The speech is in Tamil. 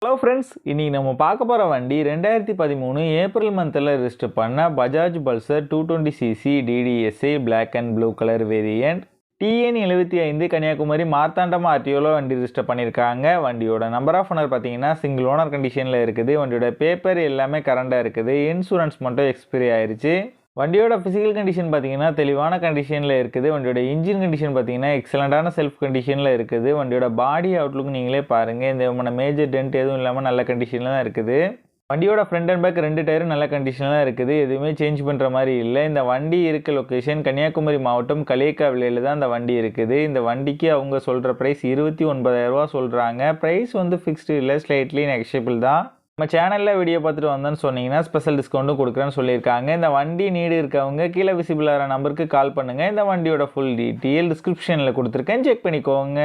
ஹலோ ஃப்ரெண்ட்ஸ், இன்னைக்கு நம்ம பார்க்க போகிற வண்டி 2013 ஏப்ரல் மந்தில் ரிஜிஸ்டர் பண்ண Bajaj Pulsar 220cc DDSA black and blue colour variant. TN 75 Kanniyakumari Marthandam ஆர்டிஓவில் வண்டி ரிஜிஸ்டர் பண்ணியிருக்காங்க. வண்டியோட நம்பர் ஆஃப் ஓனர் பார்த்தீங்கன்னா சிங்கிள் ஓனர் கண்டிஷனில் இருக்குது. வண்டியோட பேப்பர் எல்லாமே கரண்டாக இருக்குது. இன்சூரன்ஸ் மட்டும் எக்ஸ்பைரி ஆயிடுச்சு. வண்டியோட ஃபிசிக்கல் கண்டிஷன் பார்த்தீங்கன்னா தெளிவான கண்டிஷனில் இருக்குது. வண்டியோட இன்ஜின் கண்டிஷன் பார்த்தீங்கன்னா எக்ஸலண்ட்டான செல்ஃப் கண்டிஷனில் இருக்குது. வண்டியோட பாடி அவுட்லுக் நீங்களே பாருங்கள். இந்த மேஜர் டென்ட் எதுவும் இல்லாமல் நல்ல கண்டிஷனில் தான் இருக்குது. வண்டியோட ஃப்ரண்ட் அண்ட் பேக் 2 டயரும் நல்ல கண்டிஷனில் தான் இருக்குது. எதுவுமே சேஞ்ச் பண்ணுற மாதிரி இல்லை. இந்த வண்டி இருக்க லொக்கேஷன் கன்னியாகுமரி மாவட்டம் களியக்காவிலையில் தான் இந்த வண்டி இருக்குது. இந்த வண்டிக்கு அவங்க சொல்கிற ப்ரைஸ் 29,000 ரூபா சொல்கிறாங்க. ப்ரைஸ் வந்து ஃபிக்ஸ்டு இல்லை, ஸ்லைட்லி நெகஷியபிள் தான். நம்ம சேனலில் வீடியோ பார்த்துட்டு வந்தோன்னு சொன்னீங்கன்னா ஸ்பெஷல் டிஸ்கவுண்ட்டும் கொடுக்குறேன்னு சொல்லியிருக்காங்க. இந்த வண்டி நீடு இருக்கவங்க கீழே விசிபிள் ஆகிற நம்பருக்கு கால் பண்ணுங்கள். இந்த வண்டியோட ஃபுல் டீட்டெயில் டிஸ்கிரிப்ஷனில் கொடுத்துருக்கேன், செக் பண்ணிக்கோங்க.